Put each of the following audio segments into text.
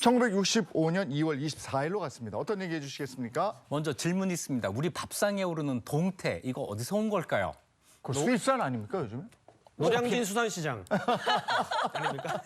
1965년 2월 24일로 갔습니다. 어떤 얘기 해주시겠습니까? 먼저 질문이 있습니다. 우리 밥상에 오르는 동태, 이거 어디서 온 걸까요? 그 수입산 아닙니까 요즘에? 노량진 수산시장 아닙니까?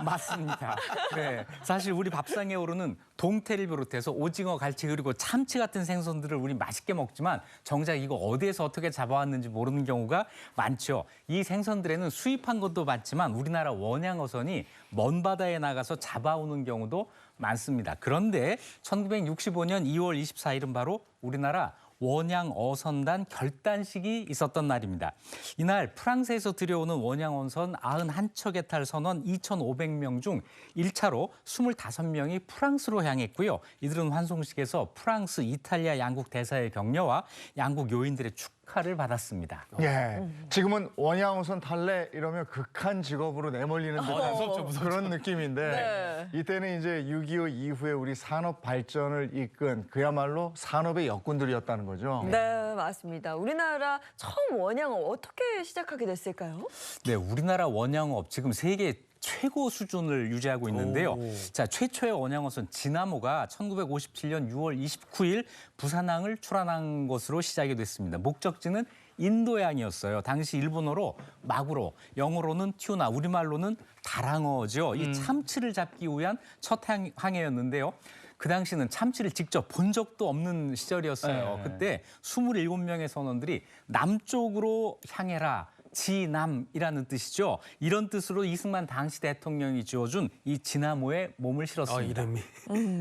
맞습니다. 네, 사실 우리 밥상에 오르는 동태를 비롯해서 오징어, 갈치 그리고 참치 같은 생선들을 우리 맛있게 먹지만 정작 이거 어디에서 어떻게 잡아왔는지 모르는 경우가 많죠. 이 생선들에는 수입한 것도 많지만 우리나라 원양어선이 먼 바다에 나가서 잡아오는 경우도 많습니다. 그런데 1965년 2월 24일은 바로 우리나라 원양어선단 결단식이 있었던 날입니다. 이날 프랑스에서 들여오는 원양어선 91척에 탈 선원 2,500명 중 1차로 25명이 프랑스로 향했고요. 이들은 환송식에서 프랑스, 이탈리아 양국 대사의 격려와 양국 요인들의 축하를 받았습니다. 예, 지금은 원양어선 탈래 이러면 극한 직업으로 내몰리는 듯한 그런 느낌인데 이때는 이제 6.25 이후에 우리 산업 발전을 이끈 그야말로 산업의 역군들이었다는 거죠. 네, 맞습니다. 우리나라 처음 원양어 어떻게 시작하게 됐을까요? 네, 우리나라 원양업 지금 세계 최고 수준을 유지하고 있는데요. 자, 최초의 원양어선 진화모가 1957년 6월 29일 부산항을 출항한 것으로 시작이 됐습니다. 목적지는 인도양이었어요. 당시 일본어로 마구로, 영어로는 튜나, 우리말로는 다랑어죠. 이 참치를 잡기 위한 첫 항해였는데요. 그 당시는 참치를 직접 본 적도 없는 시절이었어요. 그때 27명의 선원들이 남쪽으로 향해라. 지남이라는 뜻이죠. 이런 뜻으로 이승만 당시 대통령이 지어준 이 진화모에 몸을 실었습니다. 이름이.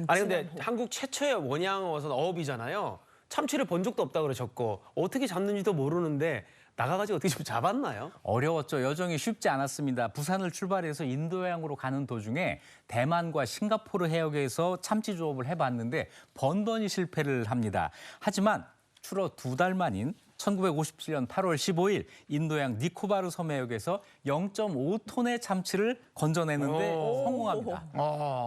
아니 근데 한국 최초의 원양어선 어업이잖아요. 참치를 본 적도 없다 그러셨고 어떻게 잡는지도 모르는데 나가가지고 어떻게 좀 잡았나요? 어려웠죠. 여정이 쉽지 않았습니다. 부산을 출발해서 인도양으로 가는 도중에 대만과 싱가포르 해역에서 참치 조업을 해봤는데 번번이 실패를 합니다. 하지만 추러 2달 만인 1957년 8월 15일 인도양 니코바르 섬해역에서 0.5톤의 참치를 건져내는데 성공합니다.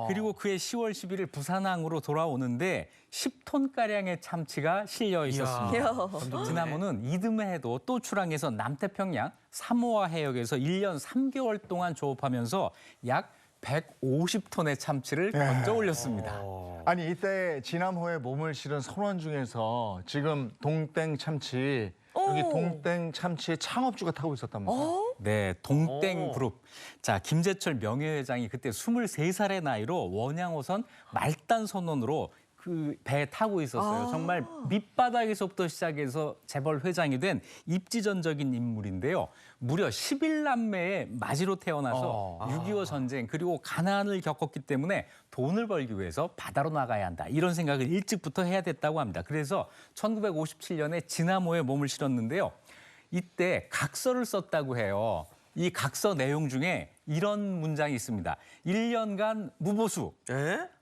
그리고 그해 10월 11일 부산항으로 돌아오는데 10톤가량의 참치가 실려 있었습니다. 진화모는 이듬해 해도 또 출항해서 남태평양 사모아 해역에서 1년 3개월 동안 조업하면서 약 150톤의 참치를 건져 올렸습니다. 아니 이때 진화모에 몸을 실은 선원 중에서 지금 동땡 참치 여기 동땡 참치의 창업주가 타고 있었답니다. 네, 동땡 그룹. 자, 김재철 명예회장이 그때 23살의 나이로 원양어선 말단 선원으로 그 배에 타고 있었어요. 정말 밑바닥에서부터 시작해서 재벌 회장이 된 입지전적인 인물인데요. 무려 11남매의 마지로 태어나서 6.25 전쟁 그리고 가난을 겪었기 때문에 돈을 벌기 위해서 바다로 나가야 한다. 이런 생각을 일찍부터 해야 됐다고 합니다. 그래서 1957년에 진화모에 몸을 실었는데요. 이때 각서를 썼다고 해요. 이 각서 내용 중에 이런 문장이 있습니다. 1년간 무보수,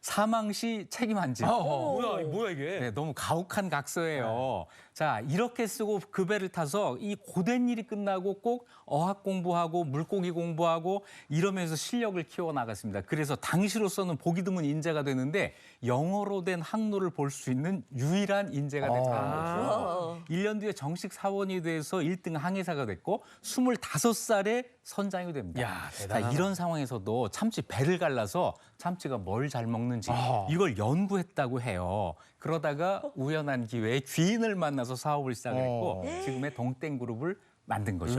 사망 시 책임 지. 뭐야 이게? 네, 너무 가혹한 각서예요. 자, 이렇게 쓰고 그 배를 타서 이 고된 일이 끝나고 꼭 어학 공부하고 물고기 공부하고 이러면서 실력을 키워나갔습니다. 그래서 당시로서는 보기 드문 인재가 되는데 영어로 된 항로를 볼 수 있는 유일한 인재가 됐다는 거죠. 1년 뒤에 정식 사원이 돼서 1등 항해사가 됐고 25살에 선장이 됩니다. 야, 자, 이런 상황에서도 참치 배를 갈라서 참치가 뭘 잘 먹는지 이걸 연구했다고 해요. 그러다가 우연한 기회에 귀인을 만나서 사업을 시작했고 지금의 동땡그룹을 만든 거죠.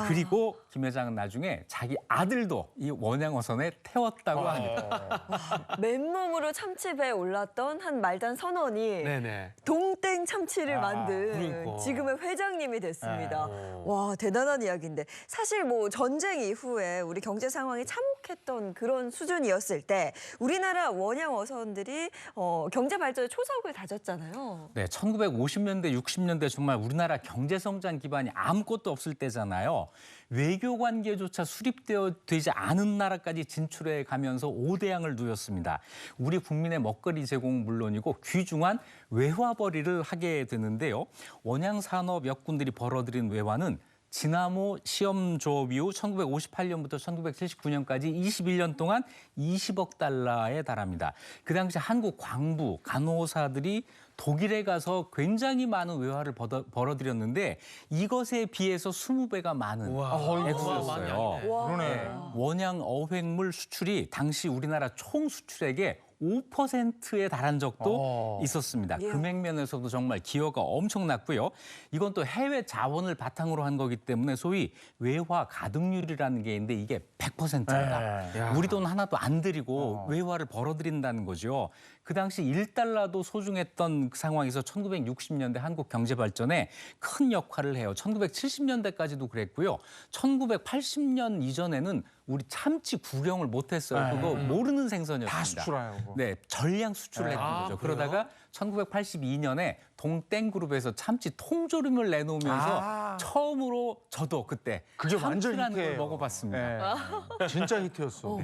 그리고 김 회장은 나중에 자기 아들도 이 원양어선에 태웠다고 합니다. 맨몸으로 참치배에 올랐던 한 말단 선원이 동땡 참치를 만든 그러니까. 지금의 회장님이 됐습니다. 와, 대단한 이야기인데 사실 뭐 전쟁 이후에 우리 경제 상황이 참혹했던 그런 수준이었을 때 우리나라 원양어선들이 경제 발전의 초석을 다졌잖아요. 네, 1950년대, 60년대 정말 우리나라 경제 성장 기반이 아무것도 없을 때잖아요. 외교 관계조차 수립되지 않은 나라까지 진출해 가면서 5대양을 누렸습니다. 우리 국민의 먹거리 제공 물론이고 귀중한 외화벌이를 하게 되는데요. 원양 산업 역군들이 벌어들인 외화는 진화모 시험 조업 이후 1958년부터 1979년까지 21년 동안 20억 달러에 달합니다. 그 당시 한국 광부, 간호사들이 독일에 가서 굉장히 많은 외화를 벌어들였는데 이것에 비해서 20배가 많은 액수였어요. 그러네. 원양 어획물 수출이 당시 우리나라 총 수출액의 5%에 달한 적도 있었습니다. 예. 금액 면에서도 정말 기여가 엄청났고요. 이건 또 해외 자원을 바탕으로 한 거기 때문에 소위 외화 가득률이라는 게 있는데 이게 100%입니다. 우리 돈 하나도 안 들이고 외화를 벌어들인다는 거죠. 그 당시 1달러도 소중했던 그 상황에서 1960년대 한국 경제 발전에 큰 역할을 해요. 1970년대까지도 그랬고요. 1980년 이전에는 우리 참치 구경을 못했어요. 그거 모르는 생선이었습니다. 다 수출하고. 네, 전량 수출을 했던 거죠. 그래요? 그러다가 1982년에 동땡그룹에서 참치 통조림을 내놓으면서 처음으로 저도 그때 그게 완전 참치라는 걸 히트예요. 먹어봤습니다. 진짜 히트였어.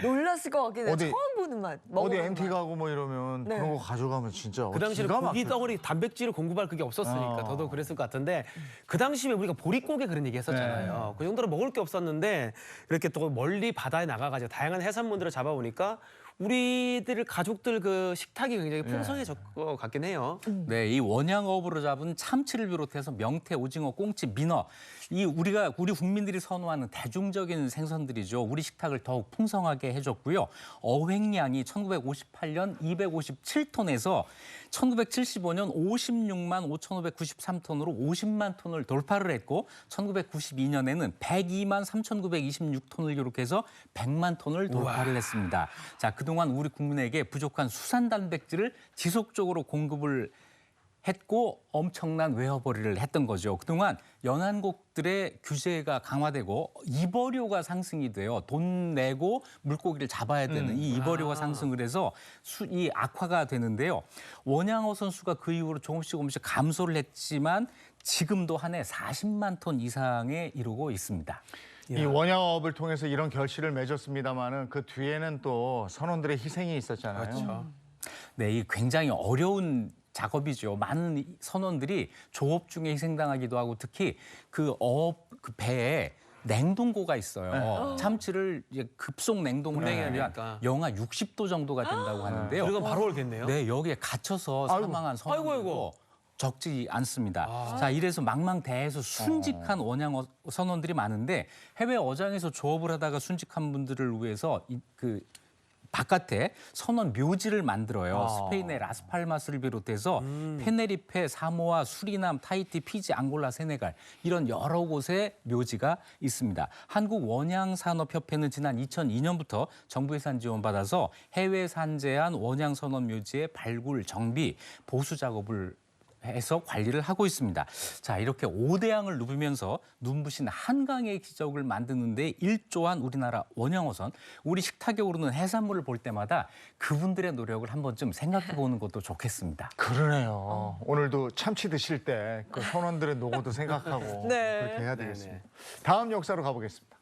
놀랐을 것 같긴 해요. 어디- 처음 보는 맛. 어디 먹어보는 NT 맛. 가고 뭐 이러면 네. 그런 거 가져가면 진짜 그 당시에 기가 고기 막혀. 덩어리 단백질을 공급할 그게 없었으니까 더더욱 그랬을 것 같은데 그 당시에 우리가 보릿고개 그런 얘기 했었잖아요. 그 정도로 먹을 게 없었는데 이렇게 또 멀리 바다에 나가가지고 다양한 해산물들을 잡아오니까 우리들 가족들 그 식탁이 굉장히 풍성해졌을 것 같긴 해요. 네, 이 원양어업으로 잡은 참치를 비롯해서 명태, 오징어, 꽁치, 민어 이 우리 국민들이 선호하는 대중적인 생선들이죠. 우리 식탁을 더욱 풍성하게 해줬고요. 어획량이 1958년 257톤에서 1975년 56만 5,593톤으로 50만 톤을 돌파를 했고 1992년에는 102만 3,926톤을 기록해서 100만 톤을 돌파를 했습니다. 자, 그동안 우리 국민에게 부족한 수산 단백질을 지속적으로 공급을 했고 엄청난 외화벌이를 했던 거죠. 그동안 연안국들의 규제가 강화되고 입어료가 상승이 돼요. 돈 내고 물고기를 잡아야 되는 이 입어료가 상승을 해서 이 악화가 되는데요. 원양어선 수가 그 이후로 조금씩 감소를 했지만 지금도 한 해 40만 톤 이상에 이르고 있습니다. 이 원양어업을 통해서 이런 결실을 맺었습니다마는 그 뒤에는 또 선원들의 희생이 있었잖아요. 그렇죠. 네, 이 굉장히 어려운 작업이죠. 많은 선원들이 조업 중에 희생당하기도 하고 특히 그 배에 냉동고가 있어요. 참치를 이제 급속 냉동을 분명히 하면 하니까. 영하 60도 정도가 된다고 하는데요. 그러면 바로 올겠네요. 네, 여기에 갇혀서 사망한 선원들도 아이고. 적지 않습니다. 자, 이래서 망망대해에서 순직한 원양 선원들이 많은데 해외 어장에서 조업을 하다가 순직한 분들을 위해서 그 바깥에 선원 묘지를 만들어요. 스페인의 라스팔마스를 비롯해서 페네리페, 사모아, 수리남, 타히티, 피지, 앙골라, 세네갈 이런 여러 곳에 묘지가 있습니다. 한국원양산업협회는 지난 2002년부터 정부 예산 지원받아서 해외 산재한 원양 선원 묘지의 발굴, 정비, 보수 작업을 해서 관리를 하고 있습니다. 자, 이렇게 5대양을 누비면서 눈부신 한강의 기적을 만드는 데 일조한 우리나라 원양어선. 우리 식탁에 오르는 해산물을 볼 때마다 그분들의 노력을 한 번쯤 생각해 보는 것도 좋겠습니다. 그러네요. 오늘도 참치 드실 때 그 선원들의 노고도 생각하고 네. 그렇게 해야 되겠습니다. 다음 역사로 가보겠습니다.